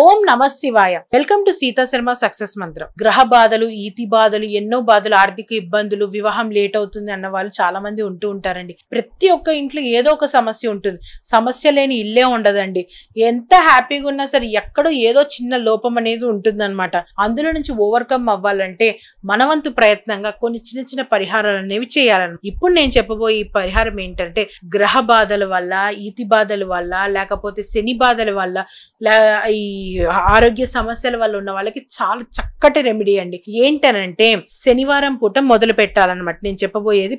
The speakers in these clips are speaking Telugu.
ఓం నమ శివాయ. Welcome to Sita Sharma success మంత్రం. గ్రహ బాధలు, ఈతి బాధలు, ఎన్నో బాధలు, ఆర్థిక ఇబ్బందులు, వివాహం లేట్ అవుతుంది అన్న వాళ్ళు చాలా మంది ఉంటూ ఉంటారండి. ప్రతి ఒక్క ఇంట్లో ఏదో ఒక సమస్య ఉంటుంది. సమస్య లేని ఇల్లే ఉండదండి. ఎంత హ్యాపీగా ఉన్నా సరే ఎక్కడో ఏదో చిన్న లోపం అనేది ఉంటుందన్నమాట. అందులో నుంచి ఓవర్కమ్ అవ్వాలంటే మనవంతు ప్రయత్నంగా కొన్ని చిన్న చిన్న పరిహారాలు అనేవి చేయాలని. ఇప్పుడు నేను చెప్పబోయే ఈ పరిహారం ఏంటంటే గ్రహ బాధల వల్ల, ఈతి బాధల వల్ల, లేకపోతే శని బాధల వల్ల, ఈ ఆరోగ్య సమస్యల వల్ల ఉన్న వాళ్ళకి చాలా చక్కటి రెమెడీ అండి. ఏంటనంటే శనివారం పూట మొదలు పెట్టాలన్నమాట. నేను చెప్పబోయేది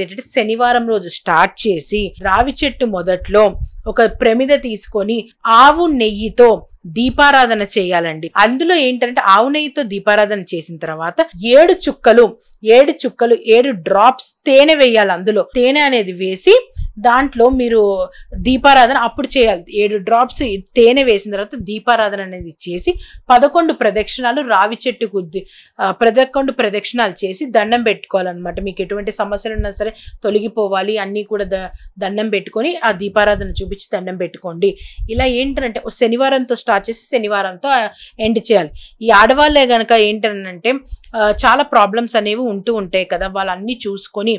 ఏంటంటే శనివారం రోజు స్టార్ట్ చేసి రావి చెట్టు మొదట్లో ఒక ప్రమిద తీసుకొని ఆవు నెయ్యితో దీపారాధన చేయాలండి. అందులో ఏంటంటే ఆవు నెయ్యితో దీపారాధన చేసిన తర్వాత 7 డ్రాప్స్ తేనె వేయాలి. అందులో తేనె అనేది వేసి దాంట్లో మీరు దీపారాధన అప్పుడు చేయాలి. 7 డ్రాప్స్ తేనె వేసిన తర్వాత దీపారాధన అనేది చేసి 11 ప్రదక్షిణాలు రావి చెట్టుకు 11 ప్రదక్షిణాలు చేసి దండం పెట్టుకోవాలన్నమాట. మీకు ఎటువంటి సమస్యలు ఉన్నా సరే తొలగిపోవాలి, అన్నీ కూడా దండం పెట్టుకొని ఆ దీపారాధన చూపించి దండం పెట్టుకోండి. ఇలా ఏంటంటే శనివారంతో స్టార్ట్ చేసి శనివారంతో ఎండ్ చేయాలి. ఈ ఆడవాళ్ళే గనక ఏంటంటే చాలా ప్రాబ్లమ్స్ అనేవి ఉంటూ ఉంటాయి కదా, వాళ్ళన్నీ చూసుకొని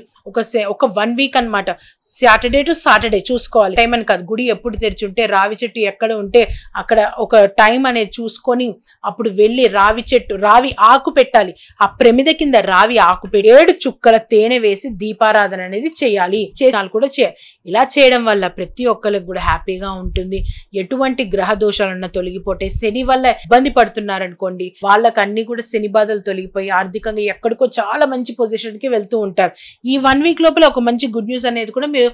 ఒక 1 వీక్ అనమాట. సాటర్డే టు సాటర్డే చూసుకోవాలి. టైం అని కాదు, గుడి ఎప్పుడు తెరిచి ఉంటే, రావి చెట్టు ఎక్కడ ఉంటే అక్కడ ఒక టైం అనేది చూసుకొని అప్పుడు వెళ్ళి రావి ఆకు పెట్టాలి. ఆ ప్రమిద కింద రావి ఆకు పెట్టి 7 చుక్కల తేనె వేసి దీపారాధన అనేది చేయాలి. కూడా ఇలా చేయడం వల్ల ప్రతి ఒక్కరికి కూడా హ్యాపీగా ఉంటుంది. ఎటువంటి గ్రహ దోషాలన్నా తొలగిపోతే, శని వల్ల ఇబ్బంది పడుతున్నారనుకోండి, వాళ్ళకి అన్ని కూడా శని బాధలు తొలగిపోయి ఆర్థికంగా ఎక్కడికో చాలా మంచి పొజిషన్ కి వెళ్తూ ఉంటారు. ఈ 1 వీక్ లోపల ఒక మంచి గుడ్ న్యూస్ అనేది కూడా మీరు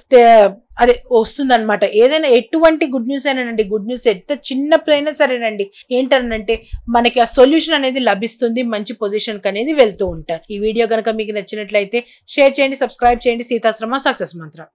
అదే వస్తుందన్నమాట. ఏదైనా ఎటువంటి గుడ్ న్యూస్ అయినానండి, గుడ్ న్యూస్ ఎంత చిన్నప్పుడైనా సరేనండి, ఏంటనంటే మనకి ఆ సొల్యూషన్ అనేది లభిస్తుంది, మంచి పొజిషన్ కి అనేది వెళ్తూ ఉంటారు. ఈ వీడియో కనుక మీకు నచ్చినట్లయితే షేర్ చేయండి, సబ్స్క్రైబ్ చేయండి. సీతాశ్రమ సక్సెస్ మంత్రం.